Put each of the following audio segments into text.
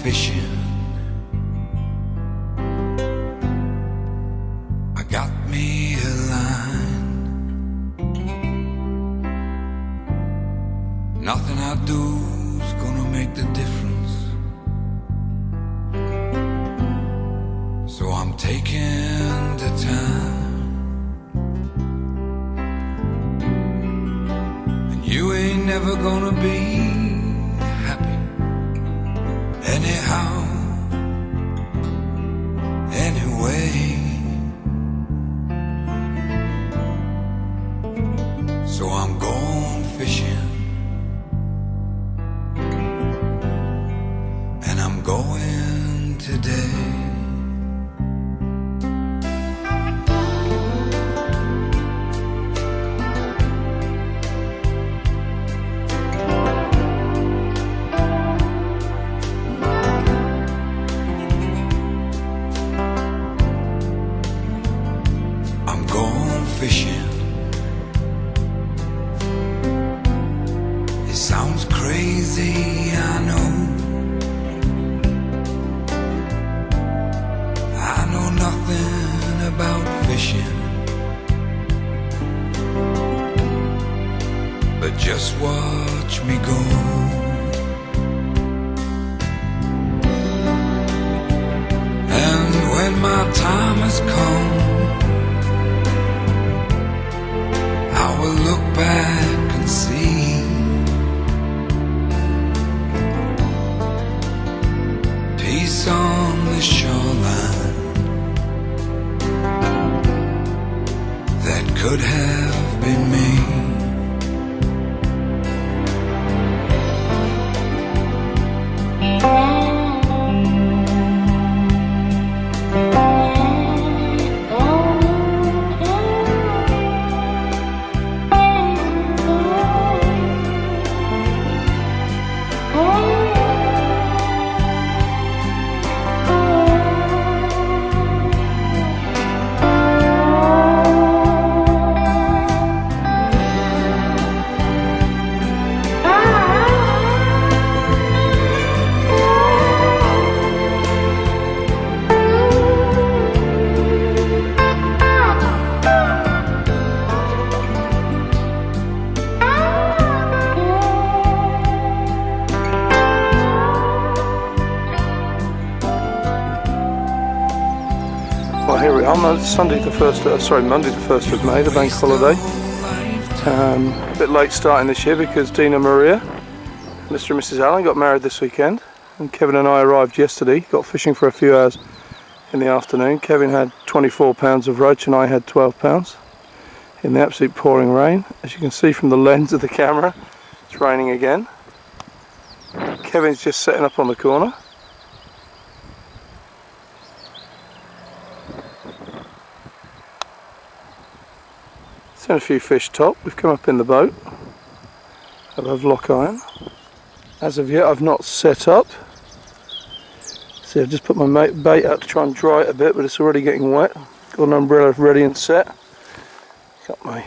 Fishing, I got me a line. Nothing I do's gonna make the difference, so I'm taking the time. And you ain't never gonna be anyhow, anyway. So I'm going fishing, and I'm going today. Fishing. It sounds crazy, I know. I know nothing about fishing, but just watch me go. And when my time has come, I will look back and see peace on the shoreline that could have been me. Well, here we are, Monday the 1st of May, the bank holiday. A bit late starting this year because Dina Maria, Mr. and Mrs. Allen, got married this weekend, and Kevin and I arrived yesterday, got fishing for a few hours in the afternoon. Kevin had 24 pounds of roach and I had 12 pounds in the absolute pouring rain. As you can see from the lens of the camera, it's raining again. Kevin's just setting up on the corner. Seen a few fish top. We've come up in the boat above lock iron. As of yet I've not set up. See, I've just put my bait out to try and dry it a bit, but it's already getting wet. Got an umbrella ready and set. Got my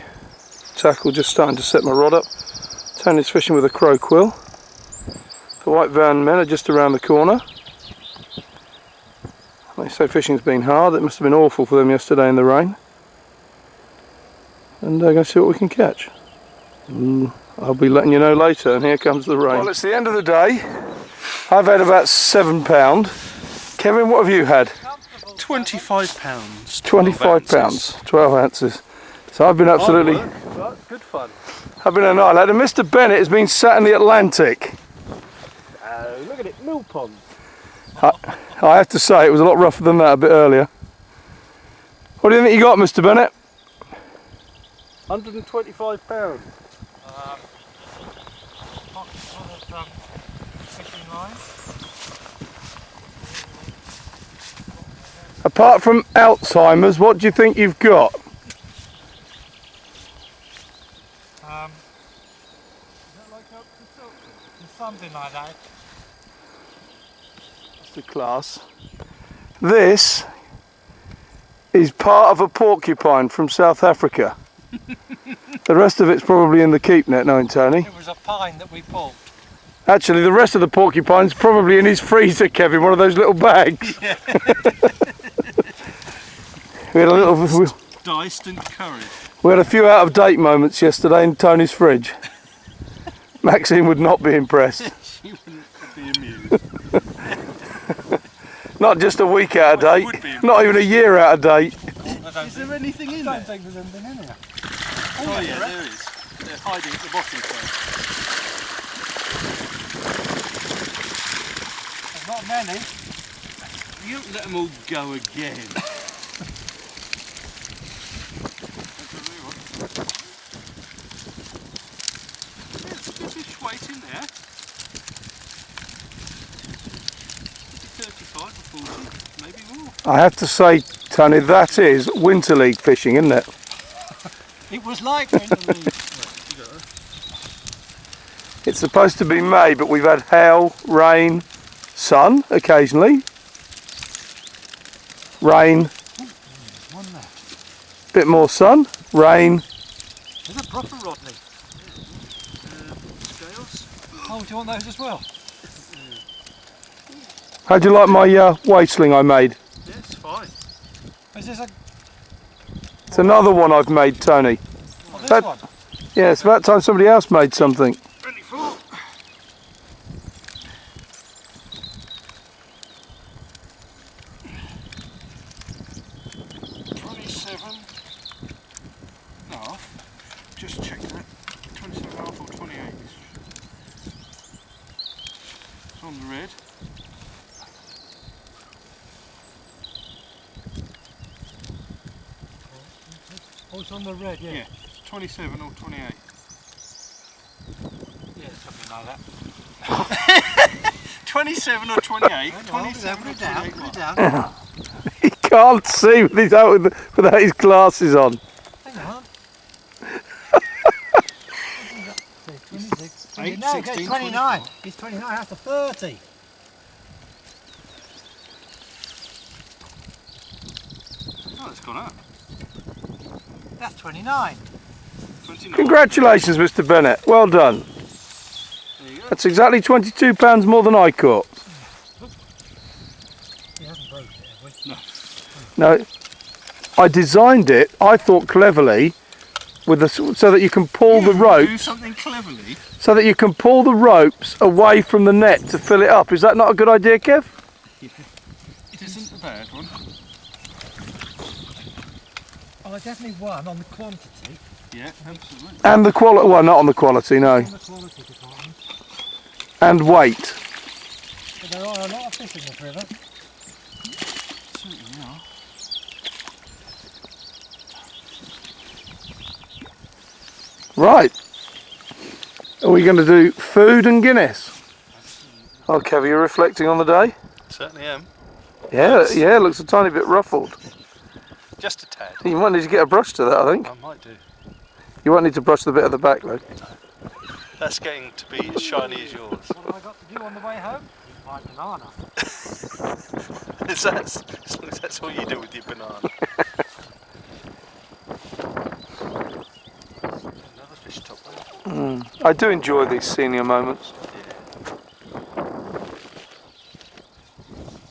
tackle just starting to set my rod up. Tony's fishing with a crow quill. The white van men are just around the corner. They say fishing's been hard. It must have been awful for them yesterday in the rain. And I'm going to see what we can catch. I'll be letting you know later, and here comes the rain. Well, it's the end of the day. I've had about £7. Kevin, what have you had? £25. 25 pounds, 12 ounces. So I've been absolutely... Good fun. I've been annihilated. And Mr. Bennett has been sat in the Atlantic. Look at it, mill pond. I have to say, it was a lot rougher than that a bit earlier. What do you think you got, Mr. Bennett? £125. line. Apart from Alzheimer's, what do you think you've got? Is that like up to something like that? That's the class. This is part of a porcupine from South Africa. The rest of it's probably in the keep net, knowing Tony. It was a pine that we pulled. Actually, the rest of the porcupine's probably in his freezer, Kevin, one of those little bags. Yeah. We had a little. Diced and curried. We had a few out of date moments yesterday in Tony's fridge. Maxine would not be impressed. She wouldn't be amused. Not just a week out of Well, she date, would be. Not even a year out of date. Is there anything in there? I don't think there's anything in there. Oh yeah, there is. They're hiding at the bottom there. There's not many. You don't let them all go again. There's a good fish weight in there. 35 or 40, maybe more. I have to say, Tony, that is winter league fishing, isn't it? It was like winter league. It's supposed to be May, but we've had hail, rain, sun occasionally. Rain, One there. bit more sun, rain. There's a proper Rodney. Scales? Oh, do you want those as well? How do you like my weight sling I made? Yes, fine. Is this a... It's another one I've made, Tony. Oh, this That- one? Yeah, it's about time somebody else made something. Ready for? No, just check that. 27.5 or 28. It's on the red. Oh, it's on the red, yeah. Yeah, 27 or 28. Yeah, something like that. 27 or 28. Hang on, 27 or 28. put it down. He can't see without his glasses on. Hang on. 26. 8, No, 16, it's 29. It's 29, that's a 30. Oh, it's gone up. That's 29. 29. Congratulations, Mr. Bennett. Well done. There you go. That's exactly £22 more than I caught. He hasn't broken it, have we? No, I designed it, I thought cleverly, with the, so that you can pull the Do ropes, something cleverly. so that you can pull the ropes away from the net to fill it up. Is that not a good idea, Kev? It isn't a bad one. Oh, I definitely won on the quantity. Yeah, absolutely. And the quality, well, not on the quality, no. On the quality department. And weight. But there are a lot of fish in this river. Certainly are. Right. Are we going to do food and Guinness? Oh, Kev, are you reflecting on the day? Certainly am. Yeah, yeah, it looks a tiny bit ruffled. Just a tad. You might need to get a brush to that, I think. I might do. You won't need to brush the bit at the back, though. That's getting to be as shiny as yours. What have I got to do on the way home? Eat my banana. As long as that's all you do with your banana. Another fish top there. I do enjoy these senior moments.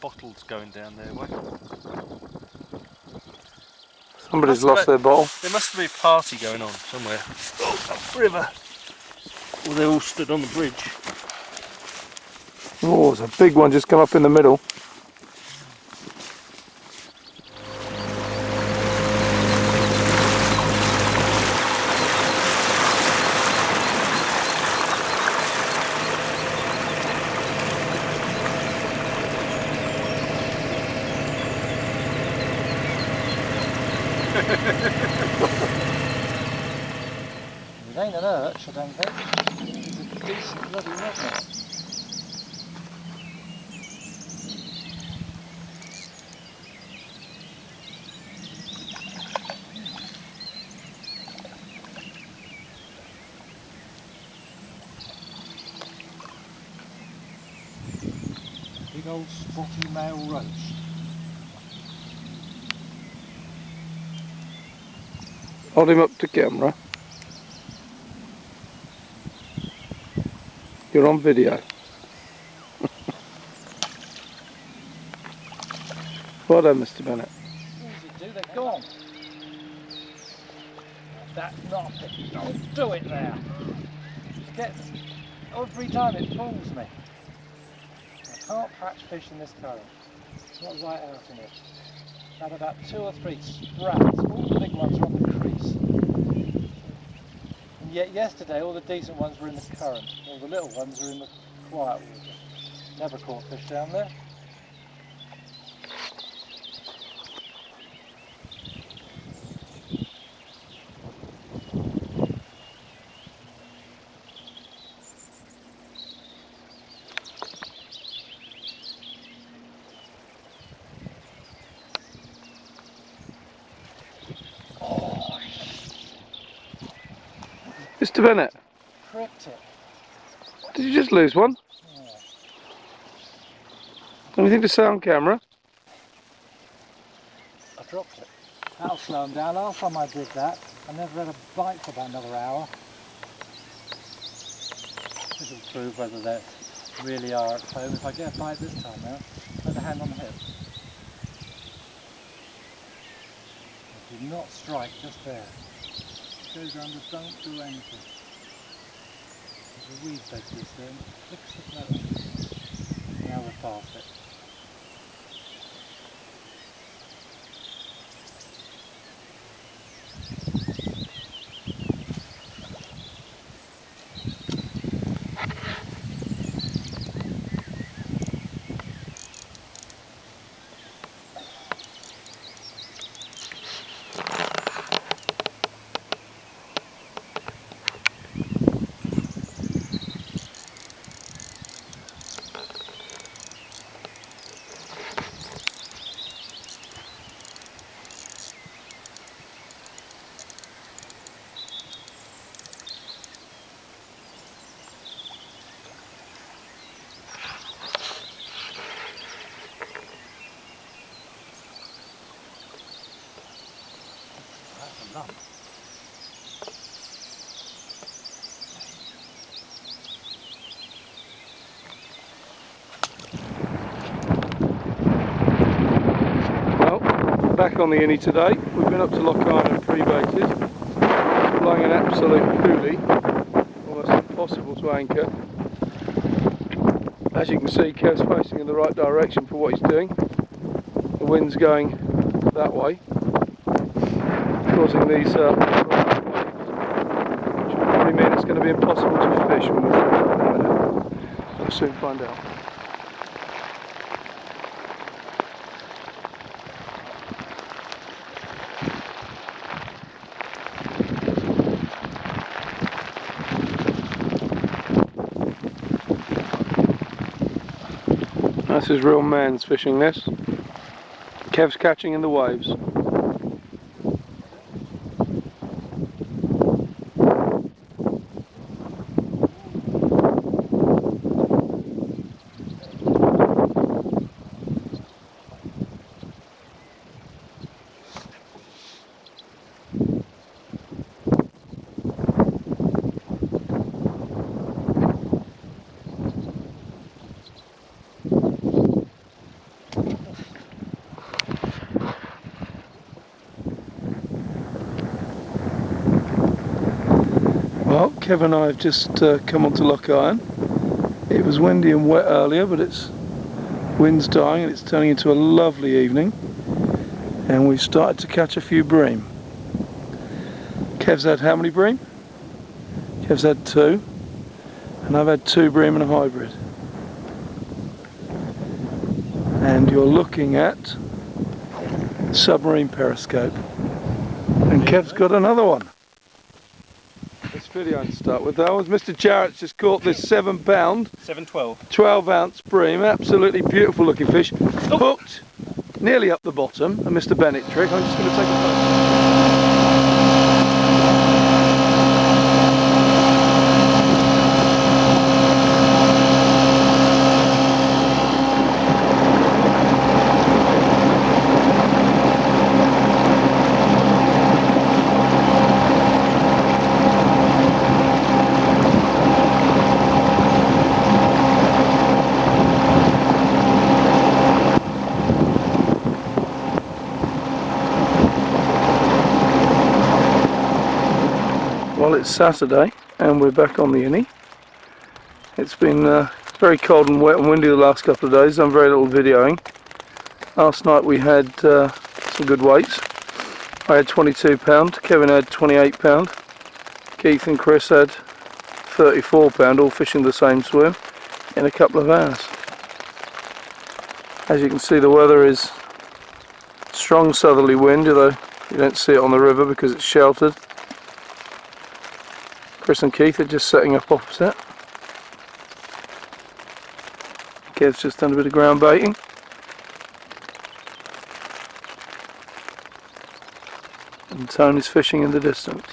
Bottles going down their way. Somebody's Must lost be- their bottle. There must be a party going on somewhere. Upriver. Or they're all stood on the bridge. Oh, there's a big one just come up in the middle. It ain't an urch, I don't think. It's a decent bloody redneck. Big old spotty male roach. Hold him up to camera. You're on video. Well done, Mr. Bennett. What does it do? They're gone. That's not it. Don't do it there. Every time it pulls me. I can't catch fish in this current. Not right out in it. Had about 2 or 3 sprats. All the big ones are on the crease. And yet yesterday all the decent ones were in the current. All the little ones are in the quiet water. Never caught fish down there. Mr. Bennett, Pricked it. did you just lose one? Yeah. Anything to say on camera? I dropped it. That'll slow them down. Last time I did that, I never had a bite for about another hour. This will prove whether they really are at home. If I get a bite this time now, put the hand on the hip. Do not strike just there. Goes under, don't do anything. There's a weed bed piece there and flicks the float. Now we're past it. That's a lump. Well, back on the Inny today. We've been up to Loch Island pre-baited. Blowing an absolute coolie. Almost impossible to anchor. As you can see, Kev's facing in the right direction for what he's doing. The wind's going that way, causing these waves, which will probably mean it's going to be impossible to fish when we're through in a minute. We'll soon find out. This is real man's fishing this. Kev's catching in the waves. Well, Kev and I have just come onto Loch Island. It was windy and wet earlier, but wind's dying and it's turning into a lovely evening. And we've started to catch a few bream. Kev's had how many bream? Kev's had 2. And I've had 2 bream and a hybrid. And you're looking at submarine periscope. And Kev's got another one. This video to start with though, as Mr. Jarrett's just caught this 7 pound 12 ounce bream, absolutely beautiful looking fish, hooked nearly up the bottom, a Mr. Bennett trick. I'm just going to take a photo. Well, it's Saturday and we're back on the Inny. It's been very cold and wet and windy the last couple of days. Done very little videoing. Last night we had some good weights. I had 22 pound, Kevin had 28 pound, Keith and Chris had 34 pound, all fishing the same swim in a couple of hours. As you can see, the weather is strong southerly wind, although you don't see it on the river because it's sheltered. Chris and Keith are just setting up opposite. Kev's just done a bit of ground baiting. And Tony's fishing in the distance.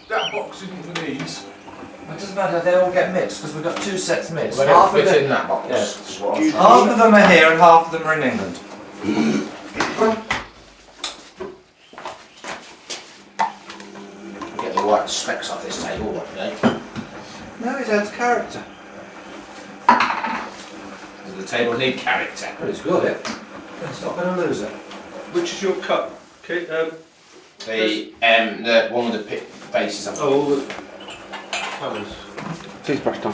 That box isn't for these. It doesn't matter, they all get mixed because we've got two sets mixed. They Half don't of fit them, in that box. yeah. Half of them are here and half of them are in England. Get the white specks off this table, what today? No, it adds character. Does the table need character? Well, it's good, it. It's not going to lose it. Which is your cup? Okay, The one with the faces on. all the colours. Toothbrush time.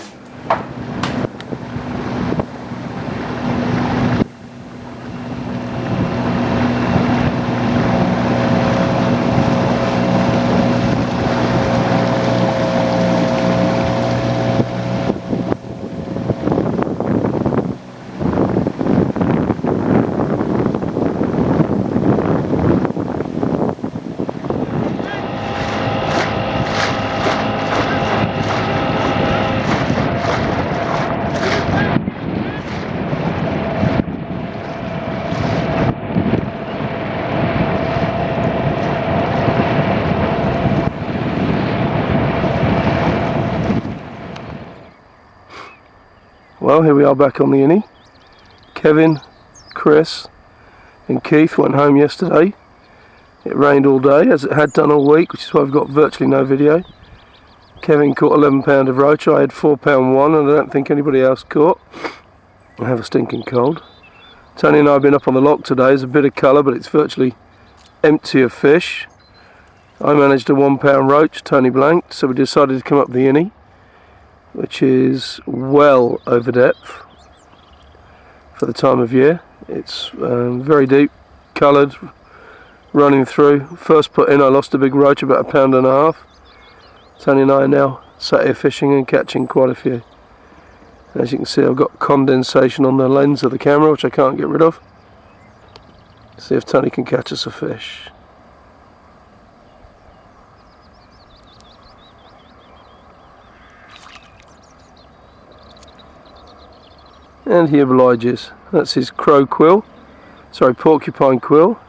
Well, here we are back on the Inny. Kevin, Chris and Keith went home yesterday. It rained all day, as it had done all week, which is why I've got virtually no video. Kevin caught 11 pound of roach, I had 4 pound one, and I don't think anybody else caught. I have a stinking cold. Tony and I have been up on the lock today. There's a bit of colour, but it's virtually empty of fish. I managed a 1 pound roach, Tony blanked, so we decided to come up the Inny, which is well over depth for the time of year. It's very deep, coloured, running through. First put in I lost a big roach, about 1.5 pounds. Tony and I are now sat here fishing and catching quite a few. As you can see, I've got condensation on the lens of the camera, which I can't get rid of. See if Tony can catch us a fish. And he obliges. That's his crow quill, sorry, porcupine quill.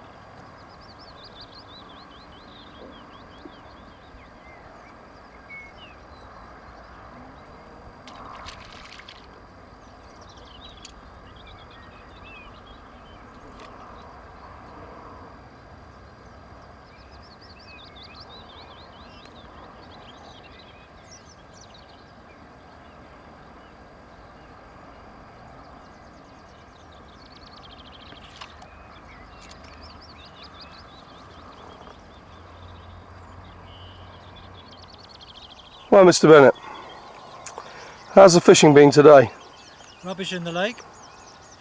Well, Mr. Bennett, how's the fishing been today? Rubbish in the lake,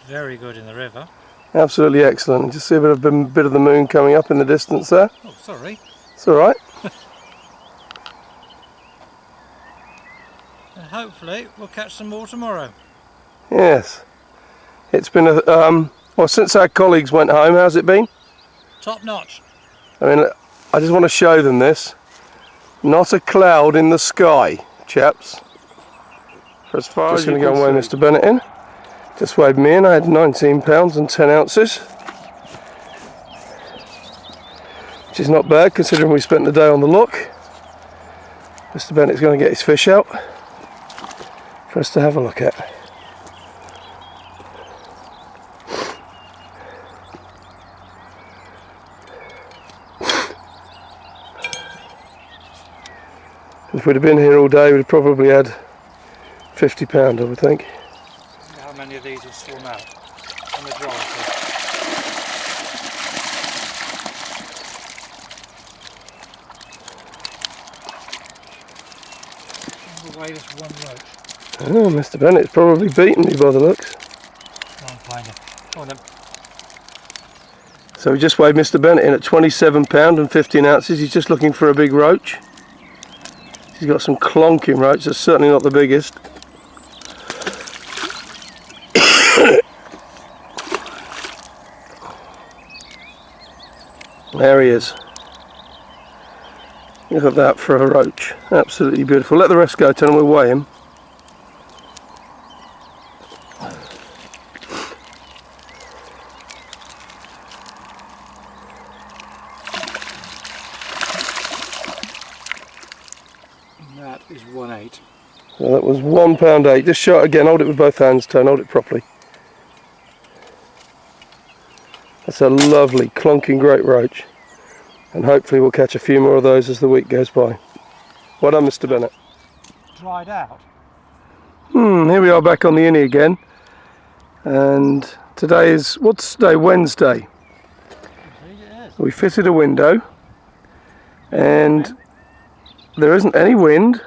Very good in the river. Absolutely excellent. Just see a bit of the moon coming up in the distance there. Oh, sorry. It's all right. And hopefully we'll catch some more tomorrow. Yes. It's been well, since our colleagues went home, how's it been? Top notch. I mean, I just want to show them this. Not a cloud in the sky, chaps. For as far as you can go and weigh Mr. Bennett in. Just weighed me in. I had 19 pounds and 10 ounces. Which is not bad considering we spent the day on the lock. Mr. Bennett's going to get his fish out for us to have a look at. If we'd have been here all day, we'd have probably had £50, I would think. How many of these have swum out? The majority. We'll weigh this one roach. Oh, Mr. Bennett's probably beaten me by the looks. Go on, find it. Go on then. So we just weighed Mr. Bennett in at 27 pound and 15 ounces. He's just looking for a big roach. He's got some clonking roach. That's certainly not the biggest. There he is. Look at that for a roach. Absolutely beautiful. Let the rest go, tell him we'll weigh him. That is 1/8. So that was £1.8. Just show it again. Hold it with both hands, Tone. Hold it properly. That's a lovely clonking great roach, and hopefully we'll catch a few more of those as the week goes by. Well done, Mr. Bennett. Dried out. Here we are back on the Inny again, and today is, what's today? Wednesday. It is. We fitted a window and there isn't any wind,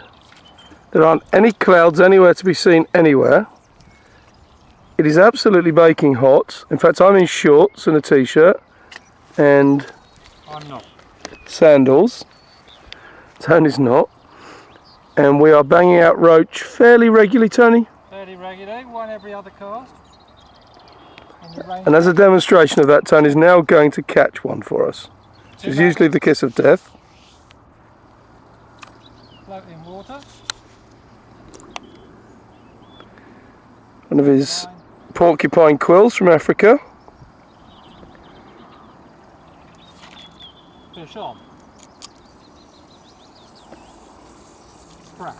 there aren't any clouds anywhere to be seen anywhere. It is absolutely baking hot. In fact, I'm in shorts and a t-shirt and I'm not. sandals. Tony's not. And we are banging out roach fairly regularly, Tony. Fairly regular, one every other cast. And as a demonstration of that, Tony's now going to catch one for us, which is usually the kiss of death. Float in water. One of his porcupine quills from Africa. Fish on. Sprat.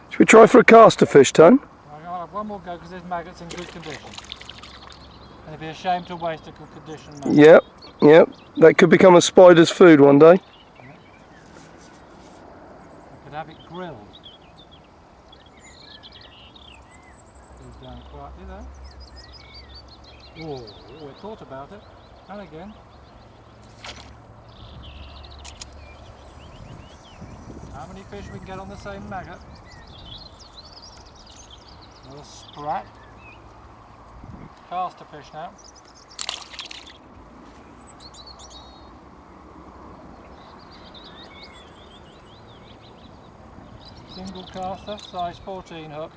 Should we try for a caster fish, Tone? I'll have one more go because there's maggots in good condition. And it'd be a shame to waste a good condition maggot. Yep. That could become a spider's food one day. I could have it grilled. Goes down quietly there. Oh, we thought about it. And again. How many fish we can get on the same maggot? Another sprat. Caster fish now. Single caster, size 14 hook.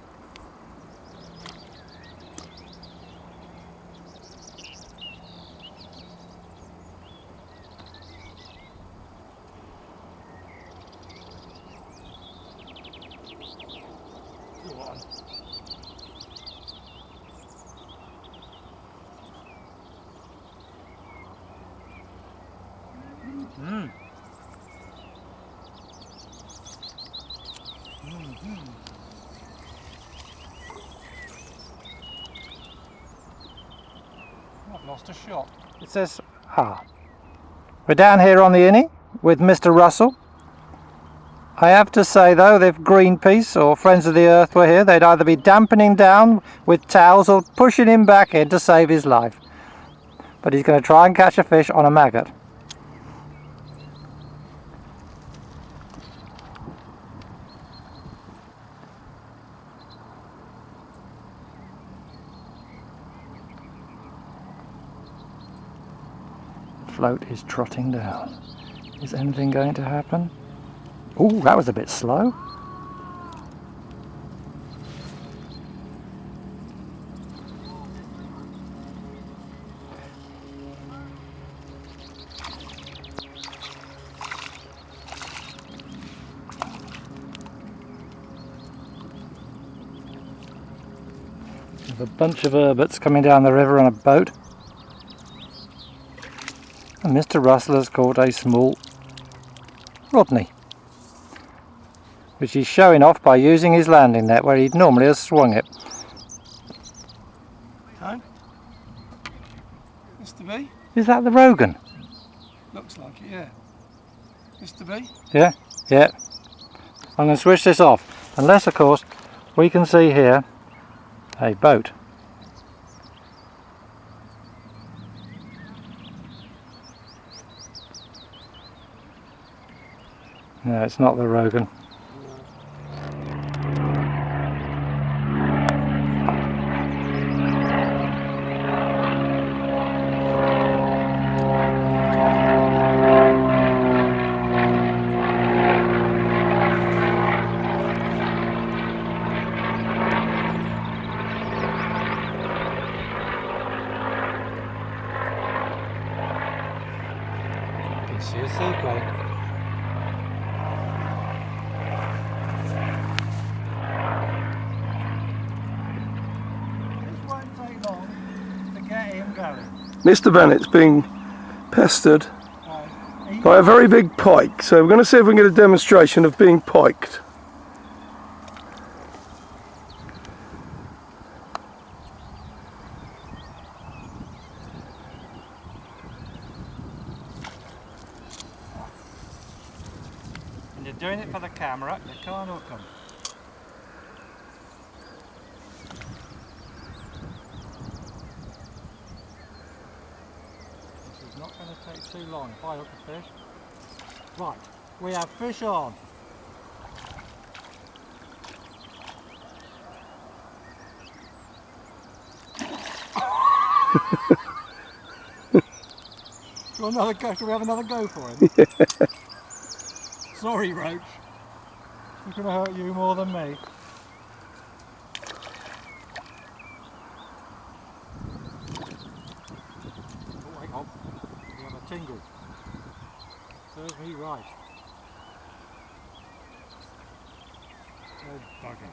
Go on. I've lost a shot. It says, we're down here on the Inny with Mr. Russell. I have to say though, if Greenpeace or Friends of the Earth were here, they'd either be dampening down with towels or pushing him back in to save his life. But he's going to try and catch a fish on a maggot. float is trotting down. Is anything going to happen? Oh, that was a bit slow. There's a bunch of erbots coming down the river on a boat. And Mr. Russell has caught a small Rodney, which he's showing off by using his landing net where he'd normally have swung it. Time? Mr. B? Is that the Rogan? Looks like it, yeah. Mr. B? Yeah, yeah. I'm going to switch this off, unless of course we can see here a boat. No, it's not the Rogan. You can see a seaplane. Mr. Bennett's being pestered by a very big pike, so we're going to see if we can get a demonstration of being piked. And you're doing it for the camera, you can't hook them. This is not going to take too long if I hook a fish. Right, we have fish on. Do you want another go? Shall we have another go for him? Yeah. Sorry, Roach. He's going to hurt you more than me. Oh, hang on. We have a tingle. Serves me right. Oh, bugger.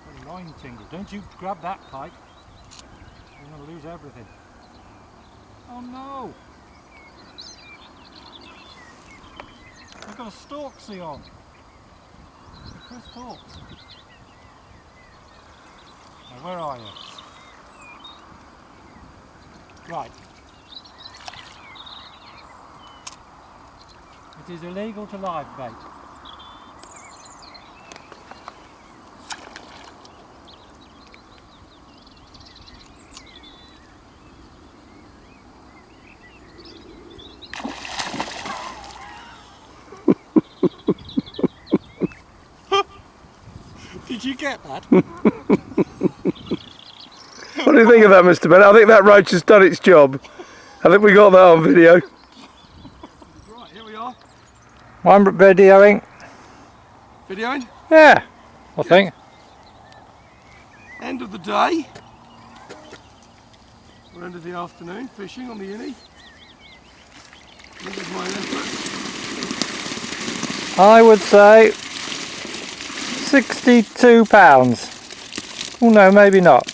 A line tingle. Don't you grab that pike. You're going to lose everything. Oh no! I've got a stalksy on. Where's stalks? Now, where are you? Right. It is illegal to live bait. Did you get that? What do you think of that, Mr. Bennett? I think that roach has done its job. I think we got that on video. Right, here we are. I'm videoing. Videoing? Yeah, I think. End of the day. We're end of the afternoon fishing on the Inny. This is my effort. I would say 62 pounds. Oh no, maybe not.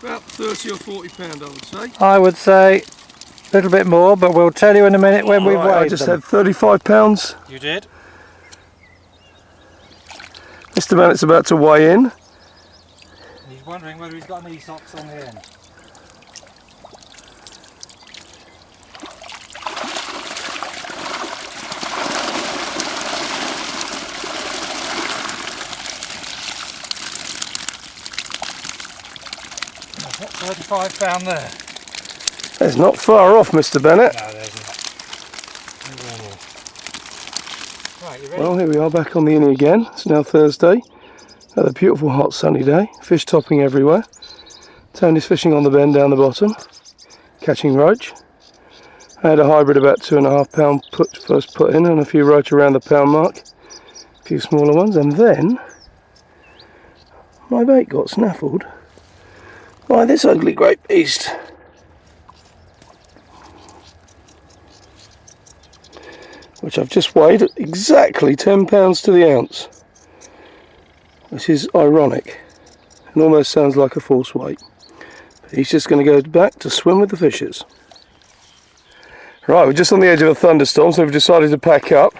About 30 or 40 pound, I would say. I would say a little bit more, but we'll tell you in a minute when we've weighed I just them. had 35 pounds. You did? Mr. Bennett's about to weigh in. He's wondering whether he's got any socks on the end. What, 35 pound there? It's not far off, Mr. Bennett. No, there isn't. Right, you ready? Well, here we are back on the Inny again. It's now Thursday. Had a beautiful hot sunny day. Fish topping everywhere. Tony's fishing on the bend down the bottom. catching roach. I had a hybrid about 2.5 pound first put in, and a few roach around the pound mark, a few smaller ones, and then my bait got snaffled by this ugly great beast. Which I've just weighed at exactly 10 pounds to the ounce. This is ironic and almost sounds like a false weight. But he's just going to go back to swim with the fishes. Right, we're just on the edge of a thunderstorm, so we've decided to pack up.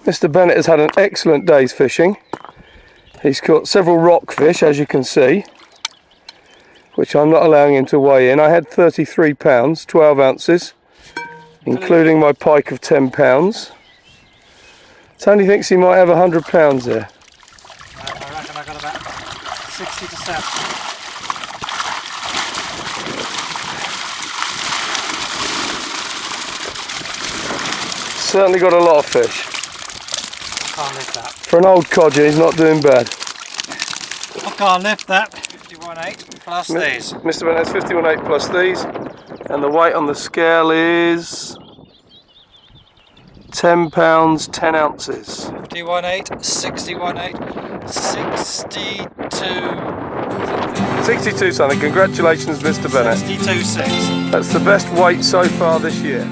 Mr. Bennett has had an excellent day's fishing. He's caught several rockfish, as you can see, which I'm not allowing him to weigh in. I had 33 pounds, 12 ounces, including my pike of 10 pounds. Tony thinks he might have 100 pounds there. I reckon I got about 60 to 70. Certainly got a lot of fish. Can't lift that. For an old codger, he's not doing bad. I can't lift that. 51.8 plus these. Mr. Bennett's 51.8 plus these, and the weight on the scale is 10 pounds 10 ounces. 51.8, 61.8, 62. 62 something. Congratulations, Mr. Bennett. 62.6. That's the best weight so far this year.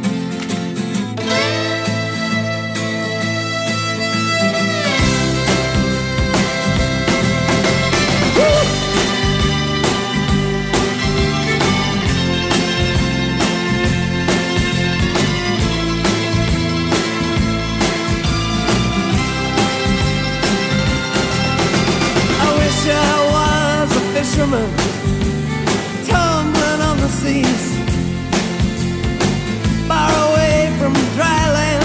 Tumbling on the seas, far away from dry land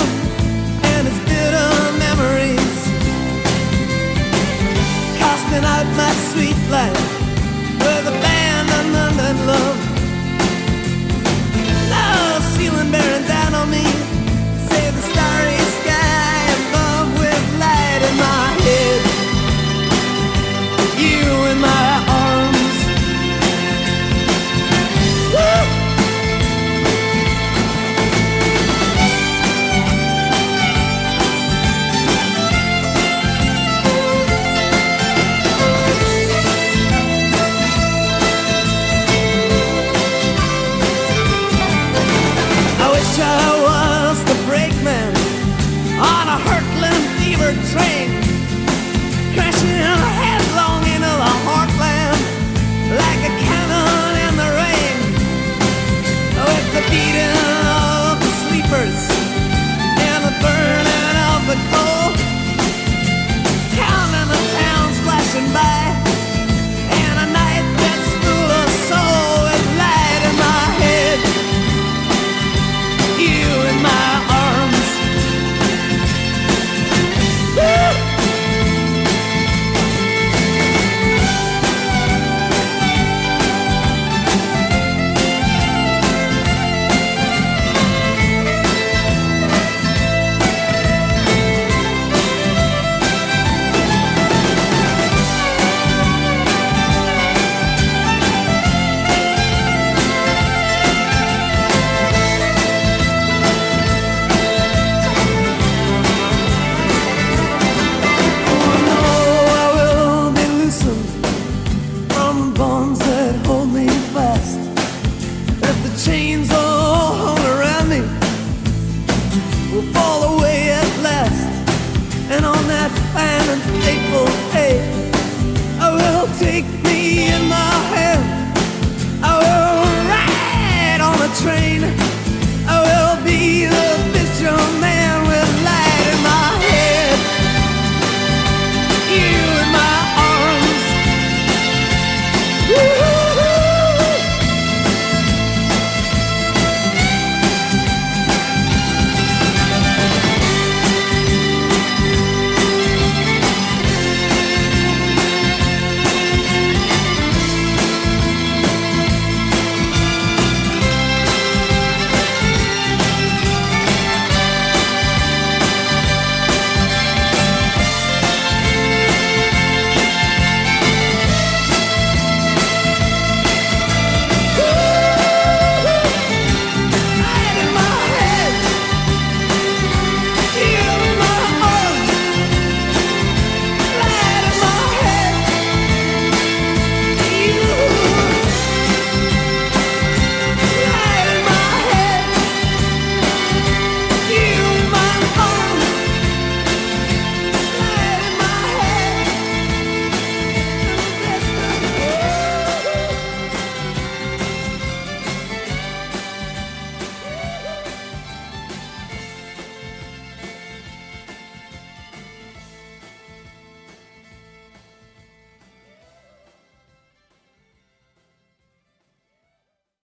and its bitter memories, casting out my sweet life with abandonment and love. Now ceiling bearing down on me, save the starry sky above with light in my head, you in my arms. Train crashing headlong into the heartland like a cannon in the rain, with the beating of the sleepers and the burning of the coal, counting the towns flashing by, and a night that's full of soul with light in my head, you in my arms. Chains all hung around me will fall away at last, and on that fine and fateful day I will take me in my